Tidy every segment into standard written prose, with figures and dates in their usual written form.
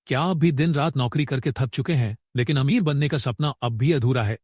क्या आप भी दिन रात नौकरी करके थक चुके हैं लेकिन अमीर बनने का सपना अब भी अधूरा है?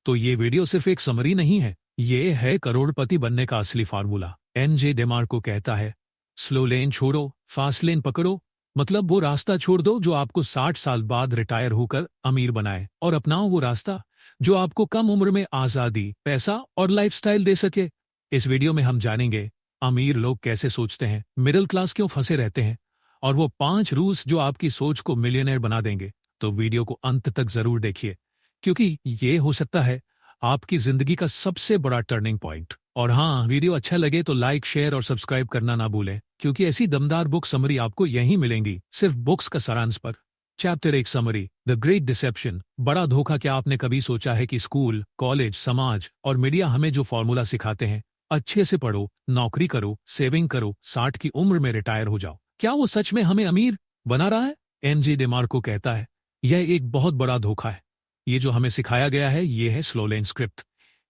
तो ये वीडियो सिर्फ एक समरी नहीं है, ये है करोड़पति बनने का असली फार्मूला। एनजे डेमार्को कहता है, स्लो लेन छोड़ो, फास्ट लेन पकड़ो। मतलब वो रास्ता छोड़ दो जो आपको 60 साल बाद रिटायर होकर अमीर बनाए, और अपनाओ वो रास्ता जो आपको कम उम्र में आजादी, पैसा और लाइफस्टाइल दे सके। इस वीडियो में हम जानेंगे अमीर लोग कैसे सोचते हैं, मिडिल क्लास क्यों फंसे रहते हैं, और वो 5 रूल्स जो आपकी सोच को मिलियनेयर बना देंगे। तो वीडियो को अंत तक जरूर देखिए, क्योंकि ये हो सकता है आपकी जिंदगी का सबसे बड़ा टर्निंग पॉइंट। और हाँ, वीडियो अच्छा लगे तो लाइक, शेयर और सब्सक्राइब करना ना भूलें, क्योंकि ऐसी दमदार बुक समरी आपको यहीं मिलेंगी, सिर्फ बुक्स का सारांश पर। Chapter 1 summary, the great deception, बड़ा धोखा। क्या आपने कभी सोचा है कि स्कूल, कॉलेज, समाज और मीडिया हमें जो फॉर्मूला सिखाते हैं, अच्छे से पढ़ो, नौकरी करो, सेविंग करो, 60 की उम्र में रिटायर हो जाओ, क्या वो सच में हमें अमीर बना रहा है? एनजे डेमार्को कहता है, यह एक बहुत बड़ा धोखा है। ये जो हमें सिखाया गया है, ये है स्लो लेन स्क्रिप्ट,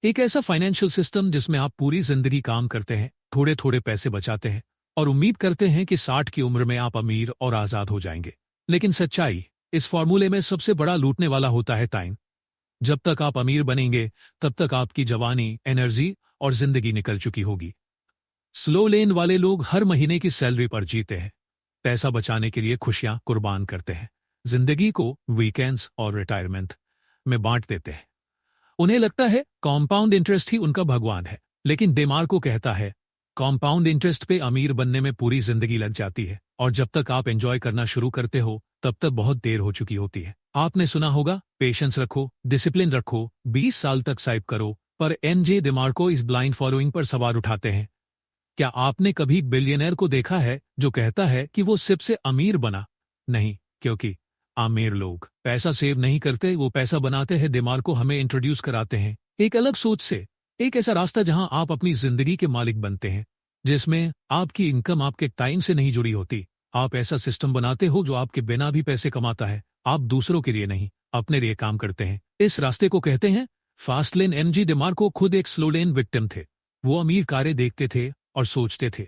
एक ऐसा फाइनेंशियल सिस्टम जिसमें आप पूरी जिंदगी काम करते हैं, थोड़े थोड़े पैसे बचाते हैं और उम्मीद करते हैं कि 60 की उम्र में आप अमीर और आजाद हो जाएंगे। लेकिन सच्चाई, इस फॉर्मूले में सबसे बड़ा लूटने वाला होता है टाइम। जब तक आप अमीर बनेंगे, तब तक आपकी जवानी, एनर्जी और जिंदगी निकल चुकी होगी। स्लो लेन वाले लोग हर महीने की सैलरी पर जीते हैं, पैसा बचाने के लिए खुशियां कुर्बान करते हैं, जिंदगी को वीकेंड्स और रिटायरमेंट में बांट देते हैं। उन्हें लगता है कॉम्पाउंड इंटरेस्ट ही उनका भगवान है। लेकिन डेमार्को कहता है, कॉम्पाउंड इंटरेस्ट पे अमीर बनने में पूरी जिंदगी लग जाती है, और जब तक आप एंजॉय करना शुरू करते हो, तब तक बहुत देर हो चुकी होती है। आपने सुना होगा, पेशेंस रखो, डिसिप्लिन रखो, 20 साल तक सेव करो, पर एनजे डेमार्को इस ब्लाइंड फॉलोइंग पर सवाल उठाते हैं। क्या आपने कभी बिलियनर को देखा है जो कहता है कि वो सिर्फ से अमीर बना? नहीं, क्योंकि अमीर लोग पैसा सेव नहीं करते, वो पैसा बनाते हैं। डेमार्को हमें इंट्रोड्यूस कराते हैं एक अलग सोच से, एक ऐसा रास्ता जहां आप अपनी जिंदगी के मालिक बनते हैं, जिसमें आपकी इनकम आपके टाइम से नहीं जुड़ी होती। आप ऐसा सिस्टम बनाते हो जो आपके बिना भी पैसे कमाता है। आप दूसरों के लिए नहीं, अपने लिए काम करते हैं। इस रास्ते को कहते हैं फास्ट लेन। एनजे डेमार्को खुद एक स्लो लेन विक्टिम थे। वो अमीर कारें देखते थे और सोचते थे,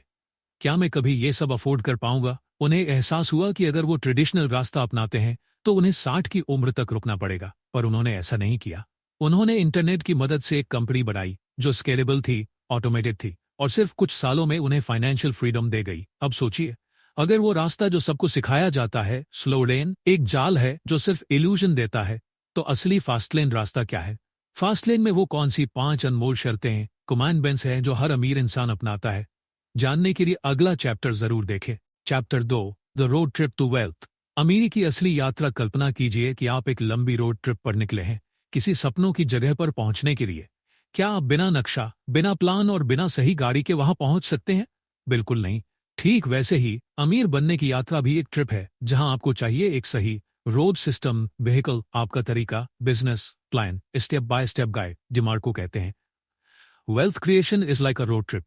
क्या मैं कभी ये सब अफोर्ड कर पाऊंगा? उन्हें एहसास हुआ कि अगर वो ट्रेडिशनल रास्ता अपनाते हैं तो उन्हें 60 की उम्र तक रुकना पड़ेगा। पर उन्होंने ऐसा नहीं किया। उन्होंने इंटरनेट की मदद से एक कंपनी बनाई जो स्केलेबल थी, ऑटोमेटेड थी, और सिर्फ कुछ सालों में उन्हें फाइनेंशियल फ्रीडम दे गई। अब सोचिए, अगर वो रास्ता जो सबको सिखाया जाता है, स्लो लेन, एक जाल है जो सिर्फ इल्यूजन देता है, तो असली फास्ट लेन रास्ता क्या है? फास्ट लेन में वो कौन सी 5 अनमोल शर्तें, कमांडमेंट्स हैं जो हर अमीर इंसान अपनाता है? जानने के लिए अगला चैप्टर जरूर देखें। Chapter 2, the road trip to wealth. अमीरी की असली यात्रा। कल्पना कीजिए कि आप एक लंबी रोड ट्रिप पर निकले हैं, किसी सपनों की जगह पर पहुंचने के लिए। क्या आप बिना नक्शा, बिना प्लान और बिना सही गाड़ी के वहां पहुंच सकते हैं? बिल्कुल नहीं। ठीक वैसे ही अमीर बनने की यात्रा भी एक ट्रिप है, जहां आपको चाहिए एक सही रोड सिस्टम, व्हीकल, आपका तरीका, business plan, step by step guide. DeMarco कहते हैं, wealth creation is like a road trip.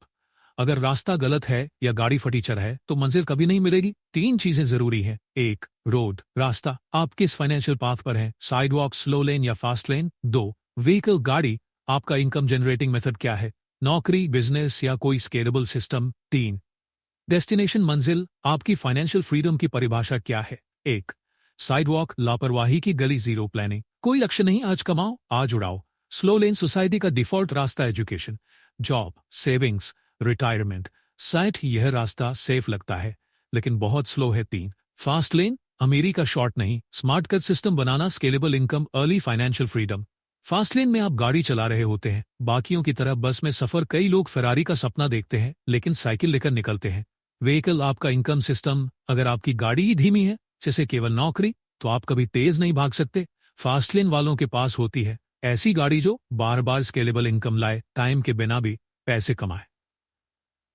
अगर रास्ता गलत है या गाड़ी फटीचर है तो मंजिल कभी नहीं मिलेगी। 3 चीजें जरूरी हैं। 1, रोड, रास्ता, आप किस फाइनेंशियल पाथ पर हैं, साइडवॉक, स्लो लेन या फास्ट लेन। 2, व्हीकल, गाड़ी, आपका इनकम जनरेटिंग मेथड क्या है, नौकरी, बिजनेस या कोई स्केलेबल सिस्टम। 3, डेस्टिनेशन, मंजिल, आपकी फाइनेंशियल फ्रीडम की परिभाषा क्या है। 1, साइडवॉक, लापरवाही की गली, जीरो प्लानिंग, कोई लक्ष्य नहीं, आज कमाओ, आज उड़ाओ। स्लो लेन, सोसाइटी का डिफॉल्ट रास्ता, एजुकेशन, जॉब, सेविंग्स, रिटायरमेंट। 60, यह रास्ता सेफ लगता है लेकिन बहुत स्लो है। 3, फास्ट लेन, अमीरी का शॉर्ट नहीं, स्मार्ट कट सिस्टम बनाना, scalable income, early financial freedom. Fast lane में आप गाड़ी चला रहे होते हैं, बाकियों की तरह बस में सफर। कई लोग फेरारी का सपना देखते हैं लेकिन साइकिल लेकर निकलते हैं। व्हीकल, आपका इनकम सिस्टम, अगर आपकी गाड़ी ही धीमी है, जैसे केवल नौकरी, तो आप कभी तेज नहीं भाग सकते। फास्ट लेन वालों के पास होती है ऐसी गाड़ी जो बार बार स्केलेबल इनकम लाए, टाइम के बिना भी पैसे कमाए।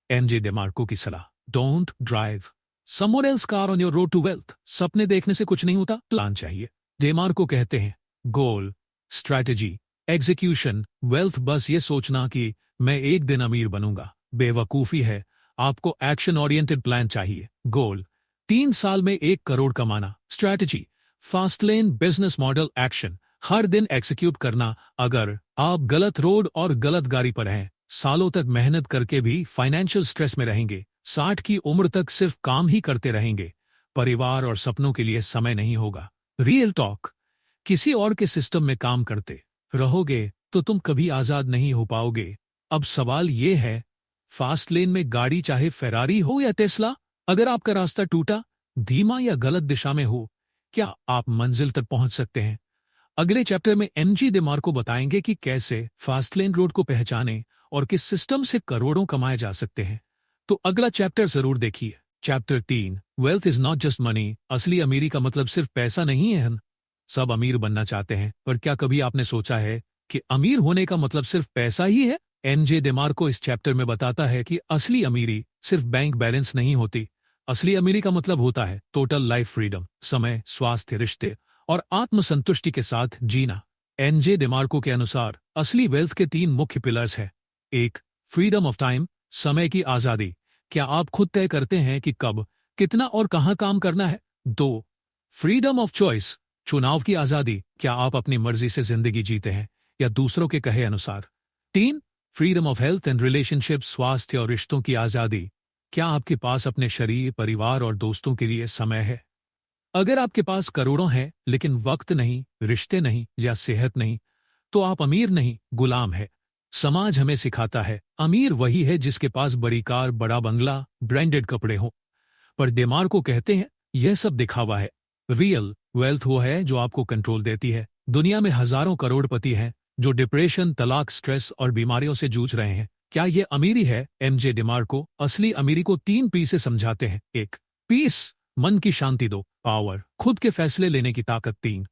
एनजे डेमार्को की सलाह, don't drive someone else car on your road to wealth. सपने देखने से कुछ नहीं होता, प्लान चाहिए। डेमार्को कहते हैं, गोल, स्ट्रैटेजी, एग्जीक्यूशन, वेल्थ। बस ये सोचना कि मैं एक दिन अमीर बनूंगा, बेवकूफी है। आपको एक्शन ओरिएंटेड प्लान चाहिए। गोल, 3 साल में 1 करोड़ कमाना। Strategy, fast lane business model. Action, हर दिन एग्जीक्यूट करना। अगर आप गलत रोड और गलत गाड़ी पर हैं, सालों तक मेहनत करके भी फाइनेंशियल स्ट्रेस में रहेंगे, 60 की उम्र तक सिर्फ काम ही करते रहेंगे। परिवार और सपनों के लिए समय नहीं होगा। रियल टॉक, किसी और के सिस्टम में काम करते रहोगे तो तुम कभी आजाद नहीं हो पाओगे। अब सवाल ये है, फास्ट लेन में गाड़ी चाहे फेरारी हो या टेस्ला, अगर आपका रास्ता टूटा, धीमा या गलत दिशा में हो, क्या आप मंजिल तक पहुंच सकते हैं? अगले चैप्टर में एमजी डिमार्को बताएंगे कि कैसे फास्ट लेन रोड को पहचाने और किस सिस्टम से करोड़ों कमाए जा सकते हैं। तो अगला चैप्टर जरूर देखिए। Chapter 3, wealth is not just money. असली अमीरी का मतलब सिर्फ पैसा नहीं है। सब अमीर बनना चाहते हैं, पर क्या कभी आपने सोचा है कि अमीर होने का मतलब सिर्फ पैसा ही है? एनजे डिमार्को इस चैप्टर में बताता है कि असली अमीरी सिर्फ बैंक बैलेंस नहीं होती। असली अमीरी का मतलब होता है टोटल लाइफ फ्रीडम, समय, स्वास्थ्य, रिश्ते और आत्मसंतुष्टि के साथ जीना। एनजे डिमार्को के अनुसार असली वेल्थ के 3 मुख्य पिलर्स हैं। 1, फ्रीडम ऑफ टाइम, समय की आजादी। क्या आप खुद तय करते हैं कि कब, कितना और कहां काम करना है? 2, फ्रीडम ऑफ चॉइस, चुनाव की आजादी। क्या आप अपनी मर्जी से जिंदगी जीते हैं या दूसरों के कहे अनुसार? 3, freedom of health and relationship, स्वास्थ्य और रिश्तों की आजादी। क्या आपके पास अपने शरीर, परिवार और दोस्तों के लिए समय है? अगर आपके पास करोड़ों हैं लेकिन वक्त नहीं, रिश्ते नहीं या सेहत नहीं, तो आप अमीर नहीं, गुलाम है। समाज हमें सिखाता है अमीर वही है जिसके पास बड़ी कार, बड़ा बंगला, ब्रांडेड कपड़े हों। पर डिमार्को कहते हैं यह सब दिखावा है। रियल वेल्थ वो है जो आपको कंट्रोल देती है। दुनिया में हजारों करोड़पति हैं जो डिप्रेशन, तलाक, स्ट्रेस और बीमारियों से जूझ रहे हैं। क्या ये अमीरी है? एमजे डिमार्को असली अमीरी को 3 पी से समझाते हैं। 1, पीस, मन की शांति। 2, पावर, खुद के फैसले लेने की ताकत। 3,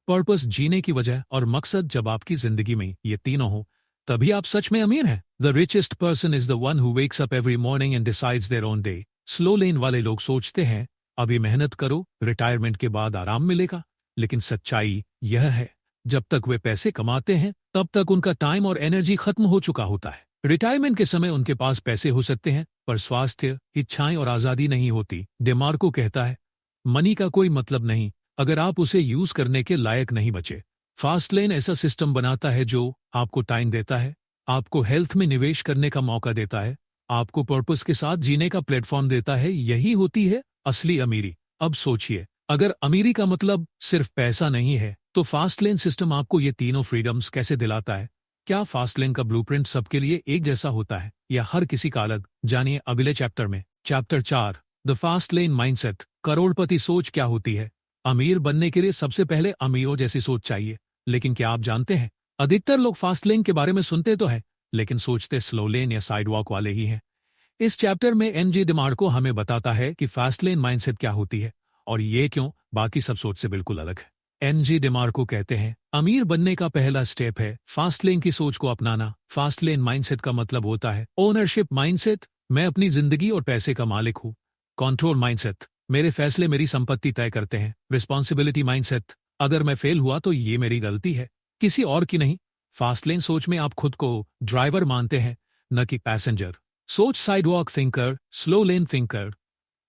पर्पस, जीने की वजह और मकसद। जब आपकी जिंदगी में ये तीनों हो, तभी आप सच में अमीर हैं। The richest person is the one who wakes up every morning and decides their own day. Slow लेन वाले लोग सोचते हैं अभी मेहनत करो, रिटायरमेंट के बाद आराम मिलेगा। लेकिन सच्चाई यह है, जब तक वे पैसे कमाते हैं तब तक उनका टाइम और एनर्जी खत्म हो चुका होता है। रिटायरमेंट के समय उनके पास पैसे हो सकते हैं, पर स्वास्थ्य, इच्छाएं और आजादी नहीं होती। डिमार्को कहता है मनी का कोई मतलब नहीं अगर आप उसे यूज करने के लायक नहीं बचे। फास्ट लेन ऐसा सिस्टम बनाता है जो आपको टाइम देता है, आपको हेल्थ में निवेश करने का मौका देता है, आपको पर्पस के साथ जीने का प्लेटफॉर्म देता है। यही होती है असली अमीरी। अब सोचिए, अगर अमीरी का मतलब सिर्फ पैसा नहीं है, तो फास्ट लेन सिस्टम आपको ये तीनों फ्रीडम्स कैसे दिलाता है? क्या फास्ट लेन का ब्लूप्रिंट सबके लिए एक जैसा होता है या हर किसी का अलग? जानिए अगले चैप्टर में। Chapter 4, the fast lane mindset, करोड़पति सोच क्या होती है? अमीर बनने के लिए सबसे पहले अमीरों जैसी सोच चाहिए। लेकिन क्या आप जानते हैं, अधिकतर लोग फास्ट लेन के बारे में सुनते तो है, लेकिन सोचते स्लो लेन या साइडवॉक वाले ही हैं। इस चैप्टर में एनजे डिमार्को हमें बताता है कि फास्ट लेन माइंडसेट क्या होती है और ये क्यों बाकी सब सोच से बिल्कुल अलग है। एनजे डिमार्को कहते हैं अमीर बनने का पहला स्टेप है फास्ट लेन की सोच को अपनाना। फास्ट लेन माइंडसेट का मतलब होता है ओनरशिप माइंडसेट, मैं अपनी जिंदगी और पैसे का मालिक हूँ। कंट्रोल माइंडसेट, मेरे फैसले मेरी संपत्ति तय करते हैं। रिस्पॉन्सिबिलिटी माइंडसेट, अगर मैं फेल हुआ तो ये मेरी गलती है, किसी और की नहीं। फास्ट लेन सोच में आप खुद को ड्राइवर मानते हैं, न कि पैसेंजर। सोच साइडवॉक थिंकर, स्लो लेन thinker.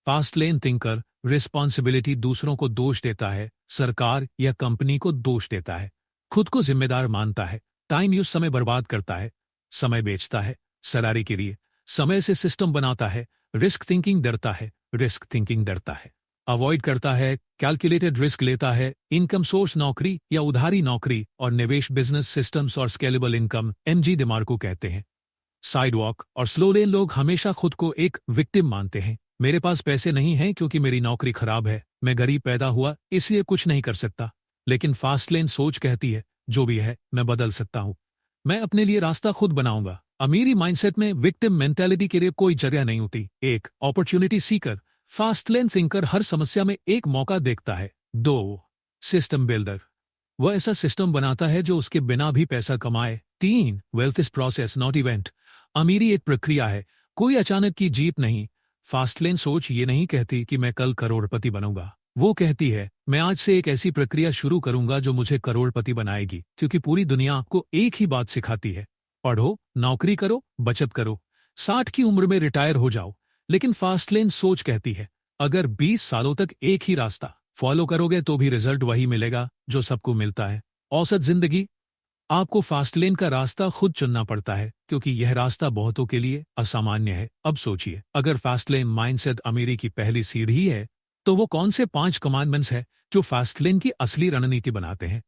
Fast lane thinker responsibility, दूसरों को दोष देता है, सरकार या कंपनी को दोष देता है। खुद को जिम्मेदार मानता है, टाइम यूज, समय बर्बाद करता है, समय बेचता है सैलरी के लिए, समय से सिस्टम बनाता है। रिस्क थिंकिंग, डरता है, रिस्क थिंकिंग डरता है, अवॉइड करता है, कैलकुलेटेड रिस्क लेता है। इनकम सोर्स, नौकरी या उधारी नौकरी और निवेश, बिजनेस सिस्टम्स और स्केलेबल इनकम। एनजी डिमार्को कहते हैं साइडवॉक और स्लो लेन लोग हमेशा खुद को एक विक्टिम मानते हैं। मेरे पास पैसे नहीं हैं क्योंकि मेरी नौकरी खराब है, मैं गरीब पैदा हुआ इसलिए कुछ नहीं कर सकता। लेकिन फास्ट लेन सोच कहती है जो भी है मैं बदल सकता हूँ, मैं अपने लिए रास्ता खुद बनाऊंगा। अमीरी माइंडसेट में विक्टिम मेंटालिटी के लिए कोई जगह नहीं होती। 1, opportunity seeker, fast lane thinker हर समस्या में एक मौका देखता है। 2, सिस्टम बिल्डर, वह ऐसा सिस्टम बनाता है जो उसके बिना भी पैसा कमाए। 3, wealth is process not event, अमीरी एक प्रक्रिया है, कोई अचानक की जीत नहीं। फास्ट लेन सोच ये नहीं कहती कि मैं कल करोड़पति बनूंगा, वो कहती है मैं आज से एक ऐसी प्रक्रिया शुरू करूंगा जो मुझे करोड़पति बनाएगी। क्योंकि पूरी दुनिया आपको एक ही बात सिखाती है, पढ़ो, नौकरी करो, बचत करो, 60 की उम्र में रिटायर हो जाओ। लेकिन फास्ट लेन सोच कहती है अगर 20 सालों तक एक ही रास्ता फॉलो करोगे तो भी रिजल्ट वही मिलेगा जो सबको मिलता है, औसत जिंदगी। आपको फास्ट लेन का रास्ता खुद चुनना पड़ता है क्योंकि यह रास्ता बहुतों के लिए असामान्य है। अब सोचिए, अगर फास्ट लेन माइंडसेट अमीरी की पहली सीढ़ी है तो वो कौन से 5 कमांडमेंट्स है जो फास्ट लेन की असली रणनीति बनाते हैं?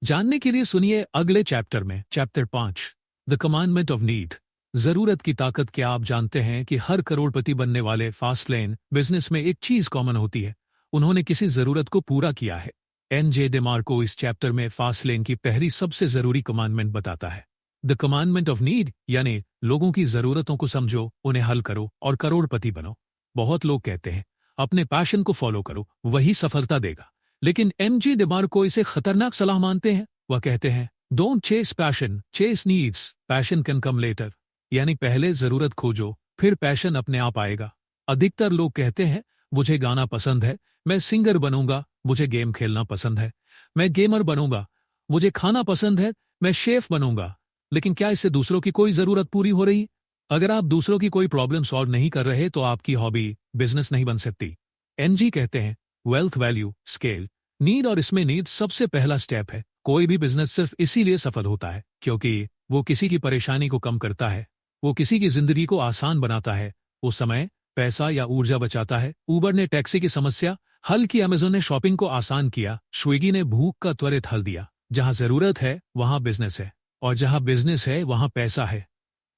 जानने के लिए सुनिए अगले चैप्टर में। Chapter 5, the commandment of need, जरूरत की ताकत। क्या आप जानते हैं कि हर करोड़पति बनने वाले फास्ट लेन बिजनेस में एक चीज कॉमन होती है, उन्होंने किसी जरूरत को पूरा किया है। एन.जे. डेमार्को इस चैप्टर में फास्ट लेन की पहली सबसे जरूरी कमांडमेंट बताता है, द कमांडमेंट ऑफ नीड, यानी लोगों की जरूरतों को समझो, उन्हें हल करो और करोड़पति बनो। बहुत लोग कहते हैं अपने पैशन को फॉलो करो, वही सफलता देगा, लेकिन एम.जे. डेमार्को इसे खतरनाक सलाह मानते हैं। वह कहते हैं, don't chase passion, chase needs, passion can come later, यानी पहले जरूरत खोजो, फिर पैशन अपने आप आएगा। अधिकतर लोग कहते हैं, मुझे गाना पसंद है, मैं सिंगर बनूंगा, मुझे गेम खेलना पसंद है, मैं गेमर बनूंगा, मुझे खाना पसंद है, मैं शेफ बनूंगा। लेकिन क्या इससे दूसरों की कोई जरूरत पूरी हो रही? अगर आप दूसरों की कोई प्रॉब्लम सॉल्व नहीं कर रहे तो आपकी हॉबी बिजनेस नहीं बन सकती। एनजी कहते हैं, वेल्थ, वैल्यू, स्केल, नीड, और इसमें नीड सबसे पहला स्टेप है। कोई भी बिजनेस सिर्फ इसीलिए सफल होता है क्योंकि वो किसी की परेशानी को कम करता है, वो किसी की जिंदगी को आसान बनाता है, वो समय, पैसा या ऊर्जा बचाता है। ऊबर ने टैक्सी की समस्या हल की, अमेजोन ने शॉपिंग को आसान किया, स्विगी ने भूख का त्वरित हल दिया। जहां जरूरत है वहां बिजनेस है, और जहां बिजनेस है वहां पैसा है।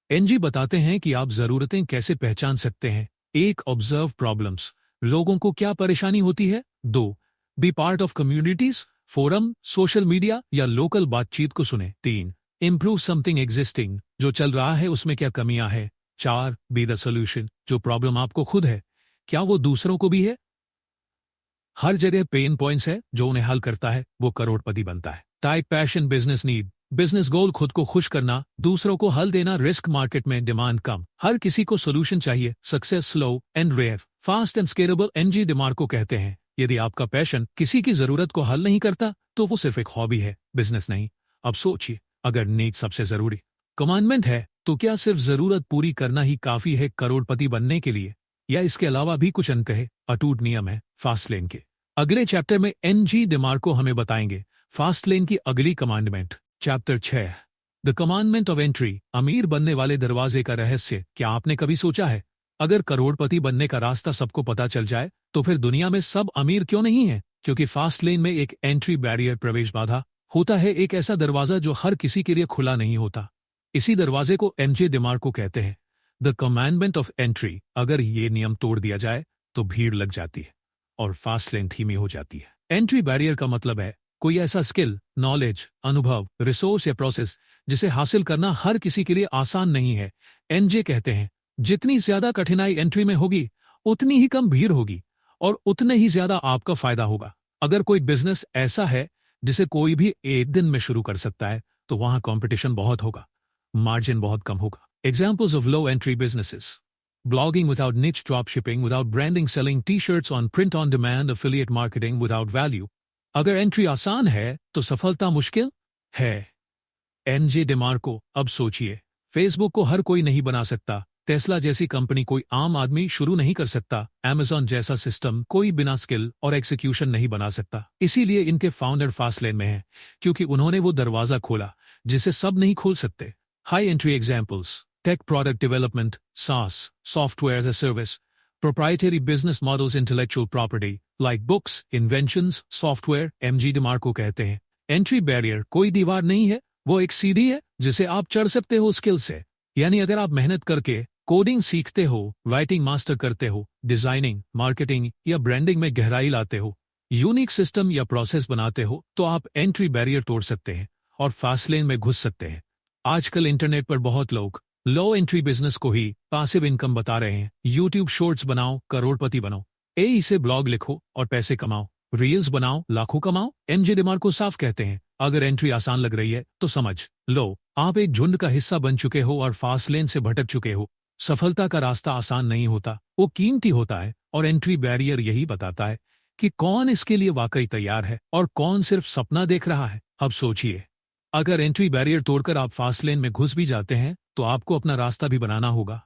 एनजी बताते हैं कि आप जरूरतें कैसे पहचान सकते हैं। 1, ऑब्जर्व प्रॉब्लम्स, लोगों को क्या परेशानी होती है। 2, B part of communities, forum, social media या लोकल बातचीत को सुने। 3, इम्प्रूव समथिंग एग्जिस्टिंग, जो चल रहा है उसमें क्या कमियां हैं। 4, बी द सोल्यूशन, जो प्रॉब्लम आपको खुद है क्या वो दूसरों को भी है। हर जगह पेन पॉइंट्स है, जो उन्हें हल करता है वो करोड़पति बनता है। Type, passion, business need, business goal, खुद को खुश करना, दूसरों को हल देना। रिस्क, मार्केट में डिमांड कम, हर किसी को सोल्यूशन चाहिए। Success, slow and rare, fast and scalable. N J. DeMarco कहते हैं, यदि आपका पैशन किसी की जरूरत को हल नहीं करता तो वो सिर्फ एक हॉबी है, बिजनेस नहीं। अब सोचिए, अगर नीड सबसे जरूरी कमांडमेंट है तो क्या सिर्फ जरूरत पूरी करना ही काफी है करोड़पति बनने के लिए, या इसके अलावा भी कुछ अनकहे अटूट नियम है फास्ट लेन के? अगले चैप्टर में एन.जे. डेमार्को हमें बताएंगे फास्ट लेन की अगली commandment. Chapter 6, the commandment of entry, अमीर बनने वाले दरवाजे का रहस्य। क्या आपने कभी सोचा है, अगर करोड़पति बनने का रास्ता सबको पता चल जाए तो फिर दुनिया में सब अमीर क्यों नहीं है? क्योंकि फास्ट लेन में एक एंट्री बैरियर, प्रवेश बाधा होता है, एक ऐसा दरवाजा जो हर किसी के लिए खुला नहीं होता। इसी दरवाजे को एन.जे. डेमार्को कहते हैं द कमांडमेंट ऑफ एंट्री। अगर ये नियम तोड़ दिया जाए तो भीड़ लग जाती है और फास्ट लेन धीमी हो जाती है। एंट्री बैरियर का मतलब है कोई ऐसा स्किल, नॉलेज, अनुभव, रिसोर्स या प्रोसेस जिसे हासिल करना हर किसी के लिए आसान नहीं है। एन.जे. कहते हैं, जितनी ज्यादा कठिनाई एंट्री में होगी उतनी ही कम भीड़ होगी और उतने ही ज्यादा आपका फायदा होगा। अगर कोई बिजनेस ऐसा है जिसे कोई भी एक दिन में शुरू कर सकता है तो वहां कंपटीशन बहुत होगा, मार्जिन बहुत कम होगा। Examples of low entry businesses: blogging without niche, dropshipping without branding, selling t-shirts on print on demand, affiliate marketing without value। अगर एंट्री आसान है तो सफलता मुश्किल है। एन.जे. डेमार्को, अब सोचिए, फेसबुक को हर कोई नहीं बना सकता, टेस्ला जैसी कंपनी कोई आम आदमी शुरू नहीं कर सकता, अमेजॉन जैसा सिस्टम कोई बिना स्किल और एग्जीक्यूशन नहीं बना सकता। इसीलिए इनके फाउंडर फास्ट लेन में हैं, क्योंकि उन्होंने वो दरवाजा खोला जिसे सब नहीं खोल सकते। High entry examples: tech product development, SaaS, software as a service, proprietary business models, intellectual property like books, inventions, software। M J. DeMarco कहते हैं, एंट्री बैरियर कोई दीवार नहीं है, वो एक सीढ़ी है जिसे आप चढ़ सकते हो स्किल से। यानी अगर आप मेहनत करके कोडिंग सीखते हो, राइटिंग मास्टर करते हो, डिजाइनिंग, मार्केटिंग या ब्रांडिंग में गहराई लाते हो, यूनिक सिस्टम या प्रोसेस बनाते हो, तो आप एंट्री बैरियर तोड़ सकते हैं और फास्ट लेन में घुस सकते हैं। आजकल इंटरनेट पर बहुत लोग लो एंट्री बिजनेस को ही पासिव इनकम बता रहे हैं। यूट्यूब शॉर्ट्स बनाओ, करोड़पति बनो। एआई से ब्लॉग लिखो और पैसे कमाओ। रील्स बनाओ, लाखों कमाओ। एन.जे. डेमार्को साफ कहते हैं, अगर एंट्री आसान लग रही है तो समझ लो आप एक झुंड का हिस्सा बन चुके हो और फास्ट लेन से भटक चुके हो। सफलता का रास्ता आसान नहीं होता, वो कीमती होता है, और एंट्री बैरियर यही बताता है कि कौन इसके लिए वाकई तैयार है और कौन सिर्फ सपना देख रहा है। अब सोचिए, अगर एंट्री बैरियर तोड़कर आप फास्ट लेन में घुस भी जाते हैं तो आपको अपना रास्ता भी बनाना होगा।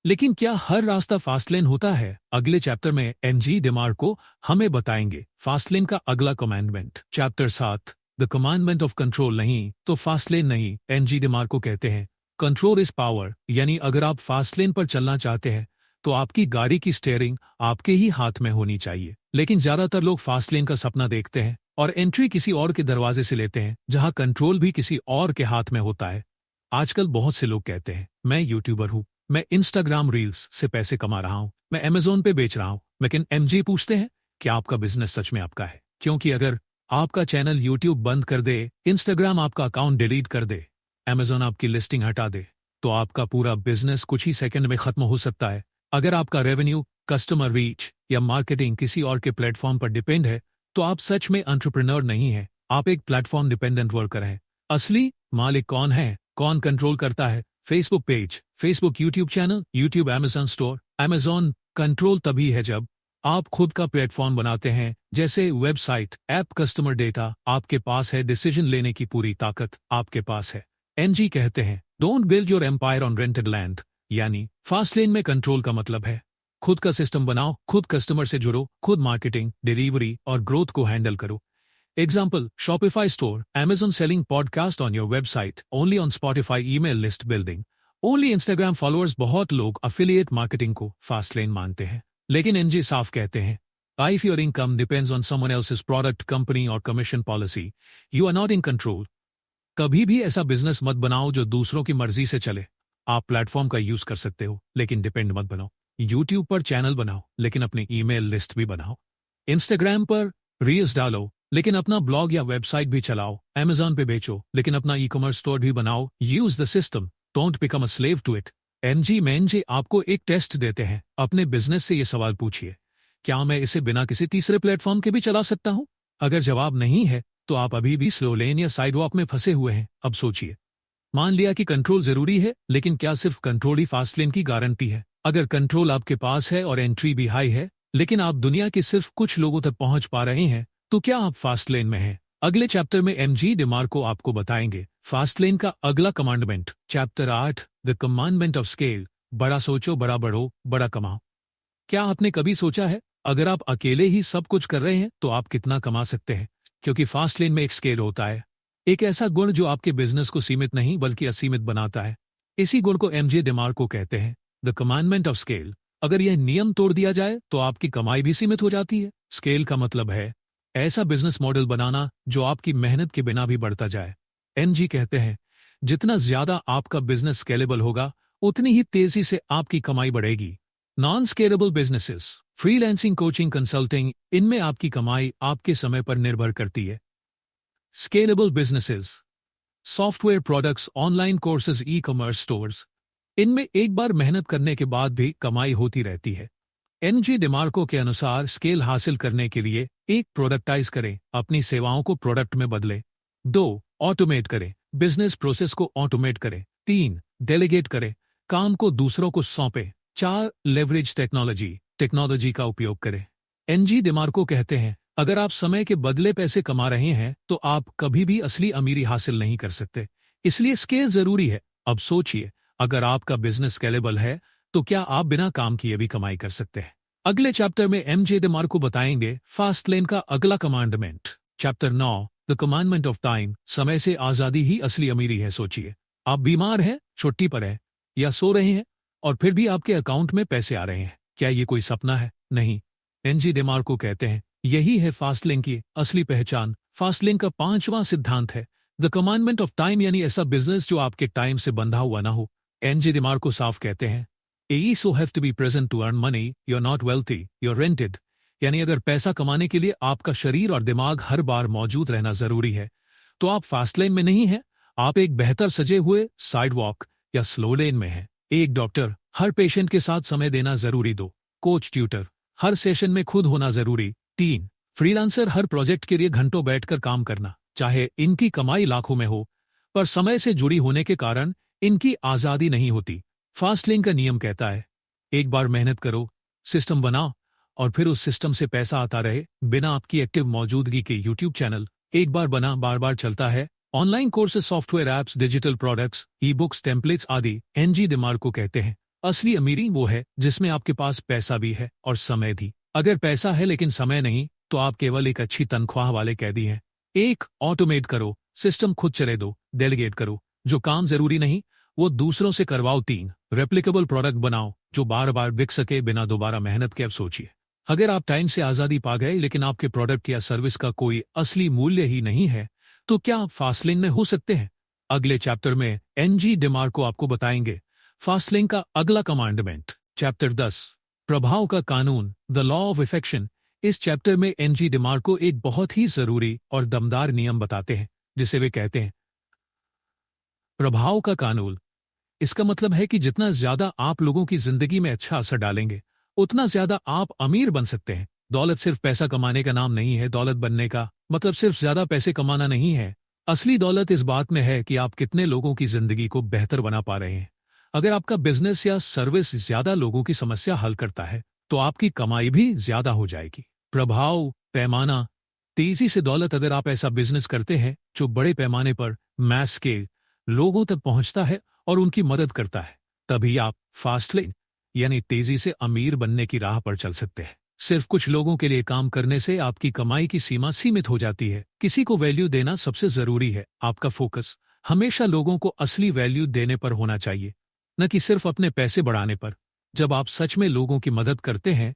लेकिन क्या हर रास्ता फास्ट लेन होता है? अगले चैप्टर में एन.जे. डेमार्को हमें बताएंगे फास्ट लेन का अगला commandment. Chapter 7, the commandment of control नहीं तो फास्ट लेन नहीं। एन.जे. डेमार्को कहते हैं, कंट्रोल इज पावर, यानी अगर आप फास्ट लेन पर चलना चाहते हैं तो आपकी गाड़ी की स्टीयरिंग आपके ही हाथ में होनी चाहिए। लेकिन ज्यादातर लोग फास्ट लेन का सपना देखते हैं और एंट्री किसी और के दरवाजे से लेते हैं, जहां कंट्रोल भी किसी और के हाथ में होता है। आजकल बहुत से लोग कहते हैं, मैं यूट्यूबर हूं, मैं इंस्टाग्राम रील्स से पैसे कमा रहा हूं, मैं अमेजोन पे बेच रहा हूं। लेकिन एमजी पूछते हैं, क्या आपका बिजनेस सच में आपका है? क्योंकि अगर आपका चैनल यूट्यूब बंद कर दे, इंस्टाग्राम आपका अकाउंट डिलीट कर दे, अमेजोन आपकी लिस्टिंग हटा दे, तो आपका पूरा बिजनेस कुछ ही सेकंड में खत्म हो सकता है। अगर आपका रेवेन्यू, कस्टमर रीच या मार्केटिंग किसी और के प्लेटफॉर्म पर डिपेंड है, तो आप सच में एंटरप्रेन्योर नहीं है, आप एक प्लेटफॉर्म डिपेंडेंट वर्कर हैं। असली मालिक कौन है, कौन कंट्रोल करता है? Facebook page, Facebook YouTube channel, YouTube Amazon store. Amazon control तभी है जब आप खुद का प्लेटफॉर्म बनाते हैं, जैसे वेबसाइट, ऐप, कस्टमर डेटा आपके पास है, डिसीजन लेने की पूरी ताकत आपके पास है। एनजी कहते हैं, don't build your empire on rented land. यानी फास्ट लेन में कंट्रोल का मतलब है खुद का सिस्टम बनाओ, खुद कस्टमर से जुड़ो, खुद मार्केटिंग, डिलीवरी और ग्रोथ को हैंडल करो। Example, Shopify store, Amazon selling podcast on your website, only on Spotify email list building, only Instagram followers। बहुत लोग अफिलिएट मार्केटिंग को फास्ट लेन मानते हैं, लेकिन एनजी साफ कहते हैं, if your income depends on someone else's product, company और commission policy, you are not in control। कभी भी ऐसा बिजनेस मत बनाओ जो दूसरों की मर्जी से चले। आप प्लेटफॉर्म का यूज कर सकते हो, लेकिन डिपेंड मत बनाओ। यूट्यूब पर चैनल बनाओ, लेकिन अपनी ईमेल लिस्ट भी बनाओ। इंस्टाग्राम पर रील्स डालो, लेकिन अपना ब्लॉग या वेबसाइट भी चलाओ। अमेजॉन पे बेचो, लेकिन अपना ई कॉमर्स स्टोर भी बनाओ। Use the system, don't become a slave to it. NG आपको एक टेस्ट देते हैं, अपने बिजनेस से ये सवाल पूछिए, क्या मैं इसे बिना किसी तीसरे प्लेटफॉर्म के भी चला सकता हूं? अगर जवाब नहीं है, तो आप अभी भी स्लो लेन या साइडवॉक में फंसे हुए हैं। अब सोचिए, मान लिया कि कंट्रोल जरूरी है, लेकिन क्या सिर्फ कंट्रोल ही फास्ट लेन की गारंटी है? अगर कंट्रोल आपके पास है और एंट्री भी हाई है, लेकिन आप दुनिया के सिर्फ कुछ लोगों तक पहुंच पा रहे हैं, तो क्या आप फास्ट लेन में हैं? अगले चैप्टर में एमजी डिमार्को आपको बताएंगे फास्ट लेन का अगला commandment. Chapter 8, the commandment of scale. बड़ा सोचो, बड़ा बढ़ो, बड़ा कमाओ। क्या आपने कभी सोचा है, अगर आप अकेले ही सब कुछ कर रहे हैं, तो आप कितना कमा सकते हैं? क्योंकि फास्ट लेन में एक स्केल होता है, एक ऐसा गुण जो आपके बिजनेस को सीमित नहीं बल्कि असीमित बनाता है। इसी गुण को एमजे डिमार्को कहते हैं द कमांडमेंट ऑफ स्केल। अगर यह नियम तोड़ दिया जाए, तो आपकी कमाई भी सीमित हो जाती है। स्केल का मतलब है ऐसा बिजनेस मॉडल बनाना जो आपकी मेहनत के बिना भी बढ़ता जाए। एनजी कहते हैं, जितना ज्यादा आपका बिजनेस स्केलेबल होगा, उतनी ही तेजी से आपकी कमाई बढ़ेगी। Non scalable businesses, freelancing, coaching, consulting, इनमें आपकी कमाई आपके समय पर निर्भर करती है। Scalable businesses, software products, online courses, e commerce stores, इनमें एक बार मेहनत करने के बाद भी कमाई होती रहती है। एनजी डिमार्को के अनुसार स्केल हासिल करने के लिए 1, प्रोडक्टाइज करें, अपनी सेवाओं को प्रोडक्ट में बदले। 2, ऑटोमेट करें, बिजनेस प्रोसेस को ऑटोमेट करें। 3, डेलीगेट करें, काम को दूसरों को सौंपे। 4, लेवरेज टेक्नोलॉजी, टेक्नोलॉजी का उपयोग करें। एनजी डिमार्को कहते हैं, अगर आप समय के बदले पैसे कमा रहे हैं, तो आप कभी भी असली अमीरी हासिल नहीं कर सकते। इसलिए स्केल जरूरी है। अब सोचिए, अगर आपका बिजनेस स्केलेबल है, तो क्या आप बिना काम किए भी कमाई कर सकते हैं? अगले चैप्टर में एमजे डिमार्को बताएंगे फास्ट लेन का अगला commandment. Chapter 9, the commandment of time. समय से आजादी ही असली अमीरी है। सोचिए, आप बीमार हैं, छुट्टी पर हैं या सो रहे हैं, और फिर भी आपके अकाउंट में पैसे आ रहे हैं। क्या ये कोई सपना है? नहीं। एनजी डिमार्को कहते हैं, यही है फास्ट लेन की असली पहचान। फास्ट लेन का 5वां सिद्धांत है द कमांडमेंट ऑफ टाइम, यानी ऐसा बिजनेस जो आपके टाइम से बंधा हुआ ना हो। एनजी डिमार्को साफ कहते हैं, You so have to be present to earn money, you're not wealthy, you're rented। यानी अगर पैसा कमाने के लिए आपका शरीर और दिमाग हर बार मौजूद रहना जरूरी है, तो आप फास्ट लेन में नहीं हैं, आप एक बेहतर सजे हुए साइडवॉक या स्लो लेन में हैं। एक डॉक्टर, हर पेशेंट के साथ समय देना जरूरी। 2, कोच, ट्यूटर, हर सेशन में खुद होना जरूरी। 3, फ्रीलांसर, हर प्रोजेक्ट के लिए घंटों बैठकर काम करना, चाहे इनकी कमाई लाखों में हो, पर समय से जुड़ी होने के कारण इनकी आजादी नहीं होती। फास्ट लेन का नियम कहता है, एक बार मेहनत करो, सिस्टम बनाओ, और फिर उस सिस्टम से पैसा आता रहे बिना आपकी एक्टिव मौजूदगी के। यूट्यूब चैनल एक बार बना, बार बार चलता है। Online courses, software, apps, digital products, e books, templates आदि। एनजी डिमार्को कहते हैं, असली अमीरी वो है जिसमें आपके पास पैसा भी है और समय भी। अगर पैसा है लेकिन समय नहीं, तो आप केवल एक अच्छी तनख्वाह वाले कैदी हैं। 1, ऑटोमेट करो, सिस्टम खुद चले दो। डेलीगेट करो, जो काम जरूरी नहीं वो दूसरों से करवाओ। 3, रेप्लिकेबल प्रोडक्ट बनाओ, जो बार बार बिक सके बिना दोबारा मेहनत के। अब सोचिए, अगर आप टाइम से आजादी पा गए लेकिन आपके प्रोडक्ट या सर्विस का कोई असली मूल्य ही नहीं है, तो क्या आप फास्टलेन में हो सकते हैं? अगले चैप्टर में एनजी डिमार्को आपको बताएंगे फास्टलेन का अगला कमांडमेंट। चैप्टर 10, प्रभाव का कानून, द लॉ ऑफ इफेक्शन। इस चैप्टर में एनजी डिमार्को एक बहुत ही जरूरी और दमदार नियम बताते हैं, जिसे वे कहते हैं प्रभाव का कानून। इसका मतलब है कि जितना ज्यादा आप लोगों की जिंदगी में अच्छा असर डालेंगे, उतना ज्यादा आप अमीर बन सकते हैं। दौलत सिर्फ पैसा कमाने का नाम नहीं है। दौलत बनने का मतलब सिर्फ ज्यादा पैसे कमाना नहीं है। असली दौलत इस बात में है कि आप कितने लोगों की जिंदगी को बेहतर बना पा रहे हैं। अगर आपका बिजनेस या सर्विस ज्यादा लोगों की समस्या हल करता है, तो आपकी कमाई भी ज्यादा हो जाएगी। प्रभाव, पैमाना, तेजी से दौलत। अगर आप ऐसा बिजनेस करते हैं जो बड़े पैमाने पर मैस स्केल लोगों तक पहुंचता है और उनकी मदद करता है, तभी आप फास्टलेन यानी तेजी से अमीर बनने की राह पर चल सकते हैं। सिर्फ कुछ लोगों के लिए काम करने से आपकी कमाई की सीमा सीमित हो जाती है। किसी को वैल्यू देना सबसे जरूरी है। आपका फोकस हमेशा लोगों को असली वैल्यू देने पर होना चाहिए, न कि सिर्फ अपने पैसे बढ़ाने पर। जब आप सच में लोगों की मदद करते हैं,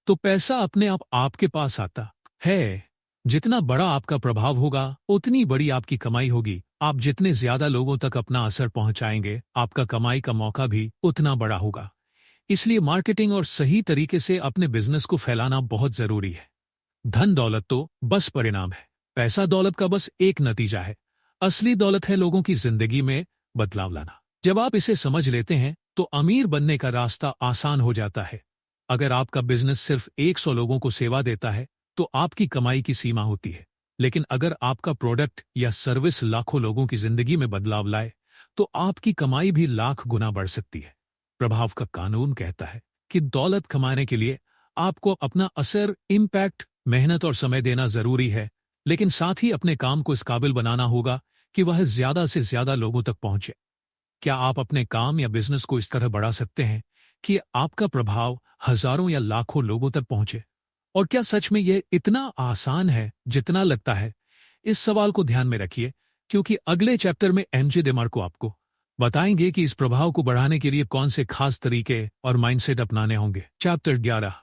तो पैसा अपने आप आपके पास आता है। जितना बड़ा आपका प्रभाव होगा, उतनी बड़ी आपकी कमाई होगी। आप जितने ज्यादा लोगों तक अपना असर पहुंचाएंगे, आपका कमाई का मौका भी उतना बड़ा होगा। इसलिए मार्केटिंग और सही तरीके से अपने बिजनेस को फैलाना बहुत जरूरी है। धन दौलत तो बस परिणाम है। पैसा दौलत का बस एक नतीजा है। असली दौलत है लोगों की जिंदगी में बदलाव लाना। जब आप इसे समझ लेते हैं, तो अमीर बनने का रास्ता आसान हो जाता है। अगर आपका बिजनेस सिर्फ 100 लोगों को सेवा देता है, तो आपकी कमाई की सीमा होती है। लेकिन अगर आपका प्रोडक्ट या सर्विस लाखों लोगों की जिंदगी में बदलाव लाए, तो आपकी कमाई भी लाख गुना बढ़ सकती है। प्रभाव का कानून कहता है कि दौलत कमाने के लिए आपको अपना असर, इम्पैक्ट, मेहनत और समय देना जरूरी है, लेकिन साथ ही अपने काम को इस काबिल बनाना होगा कि वह ज्यादा से ज्यादा लोगों तक पहुंचे। क्या आप अपने काम या बिजनेस को इस तरह बढ़ा सकते हैं कि आपका प्रभाव हजारों या लाखों लोगों तक पहुंचे? और क्या सच में यह इतना आसान है जितना लगता है? इस सवाल को ध्यान में रखिए, क्योंकि अगले चैप्टर में एनजी डिमार्को आपको बताएंगे कि इस प्रभाव को बढ़ाने के लिए कौन से खास तरीके और माइंडसेट अपनाने होंगे। Chapter 11,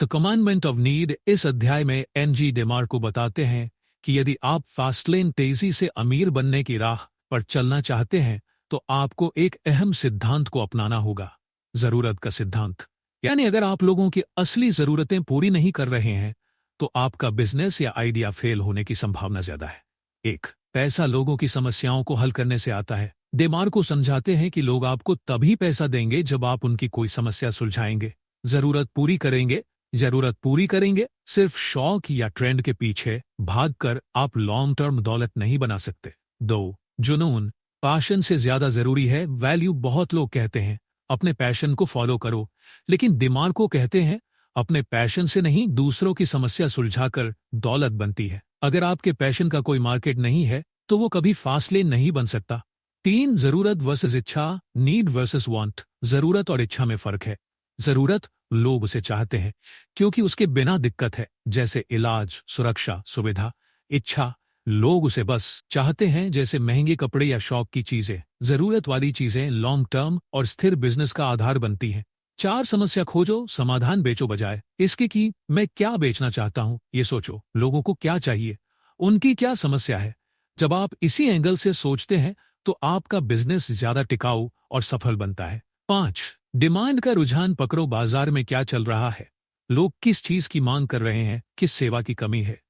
the commandment of need. इस अध्याय में एनजी डिमार्को बताते हैं कि यदि आप फास्टलेन तेजी से अमीर बनने की राह पर चलना चाहते हैं, तो आपको एक अहम सिद्धांत को अपनाना होगा, जरूरत का सिद्धांत। यानी अगर आप लोगों की असली जरूरतें पूरी नहीं कर रहे हैं, तो आपका बिजनेस या आइडिया फेल होने की संभावना ज्यादा है। 1, पैसा लोगों की समस्याओं को हल करने से आता है। डिमार्को समझाते हैं कि लोग आपको तभी पैसा देंगे जब आप उनकी कोई समस्या सुलझाएंगे, जरूरत पूरी करेंगे। सिर्फ शौक या ट्रेंड के पीछे भागकर आप लॉन्ग टर्म दौलत नहीं बना सकते। 2, जुनून, पैशन से ज्यादा जरूरी है वैल्यू। बहुत लोग कहते हैं अपने पैशन को फॉलो करो, लेकिन डिमार्को कहते हैं अपने पैशन से नहीं, दूसरों की समस्या सुलझाकर दौलत बनती है। अगर आपके पैशन का कोई मार्केट नहीं है, तो वो कभी फास्टलेन नहीं बन सकता। 3, जरूरत वर्सेस इच्छा, नीड वर्सेस वांट। जरूरत और इच्छा में फर्क है। जरूरत, लोग उसे चाहते हैं क्योंकि उसके बिना दिक्कत है, जैसे इलाज, सुरक्षा, सुविधा। इच्छा, लोग उसे बस चाहते हैं, जैसे महंगे कपड़े या शौक की चीजें। जरूरत वाली चीजें लॉन्ग टर्म और स्थिर बिजनेस का आधार बनती हैं। 4, समस्या खोजो, समाधान बेचो। बजाय इसके कि मैं क्या बेचना चाहता हूं, ये सोचो लोगों को क्या चाहिए, उनकी क्या समस्या है। जब आप इसी एंगल से सोचते हैं, तो आपका बिजनेस ज्यादा टिकाऊ और सफल बनता है। 5, डिमांड का रुझान पकड़ो। बाजार में क्या चल रहा है, लोग किस चीज की मांग कर रहे हैं, किस सेवा की कमी है।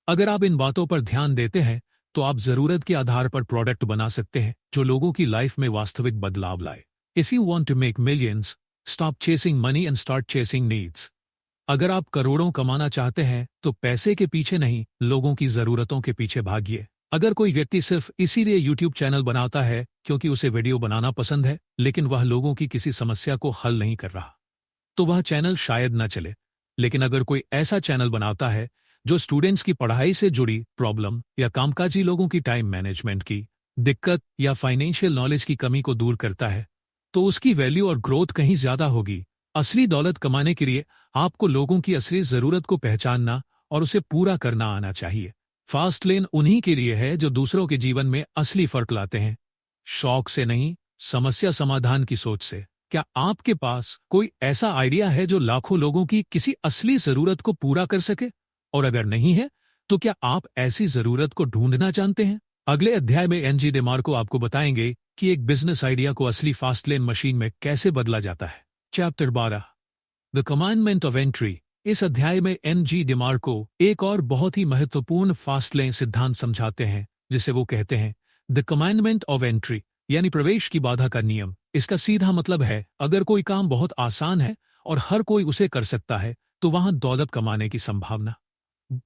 अगर आप इन बातों पर ध्यान देते हैं, तो आप जरूरत के आधार पर प्रोडक्ट बना सकते हैं जो लोगों की लाइफ में वास्तविक बदलाव लाए। If you want to make millions, stop chasing money and start chasing needs. अगर आप करोड़ों कमाना चाहते हैं, तो पैसे के पीछे नहीं, लोगों की जरूरतों के पीछे भागिए। अगर कोई व्यक्ति सिर्फ इसीलिए यूट्यूब चैनल बनाता है क्योंकि उसे वीडियो बनाना पसंद है, लेकिन वह लोगों की किसी समस्या को हल नहीं कर रहा, तो वह चैनल शायद न चले। लेकिन अगर कोई ऐसा चैनल बनाता है जो स्टूडेंट्स की पढ़ाई से जुड़ी प्रॉब्लम या कामकाजी लोगों की टाइम मैनेजमेंट की दिक्कत या फाइनेंशियल नॉलेज की कमी को दूर करता है, तो उसकी वैल्यू और ग्रोथ कहीं ज्यादा होगी। असली दौलत कमाने के लिए आपको लोगों की असली जरूरत को पहचानना और उसे पूरा करना आना चाहिए। फास्टलेन उन्हीं के लिए है जो दूसरों के जीवन में असली फर्क लाते हैं, शौक से नहीं, समस्या समाधान की सोच से। क्या आपके पास कोई ऐसा आइडिया है जो लाखों लोगों की किसी असली जरूरत को पूरा कर सके? और अगर नहीं है, तो क्या आप ऐसी जरूरत को ढूंढना जानते हैं? अगले अध्याय में एनजी डेमार्को आपको बताएंगे कि एक बिजनेस आइडिया को असली फास्ट लेन मशीन में कैसे बदला जाता है। Chapter 12, the commandment of entry. इस अध्याय में एनजी डेमार्को एक और बहुत ही महत्वपूर्ण फास्ट लेन सिद्धांत समझाते हैं, जिसे वो कहते हैं द कमांडमेंट ऑफ एंट्री, यानी प्रवेश की बाधा का नियम। इसका सीधा मतलब है, अगर कोई काम बहुत आसान है और हर कोई उसे कर सकता है, तो वहां दौलत कमाने की संभावना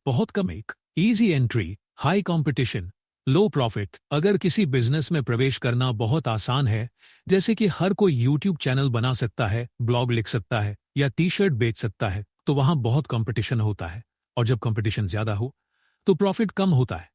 बहुत कम। एक इजी एंट्री, हाई कंपटीशन, लो प्रॉफिट। अगर किसी बिजनेस में प्रवेश करना बहुत आसान है, जैसे कि हर कोई यूट्यूब चैनल बना सकता है, ब्लॉग लिख सकता है या टी शर्ट बेच सकता है, तो वहां बहुत कंपटीशन होता है। और जब कंपटीशन ज्यादा हो तो प्रॉफिट कम होता है।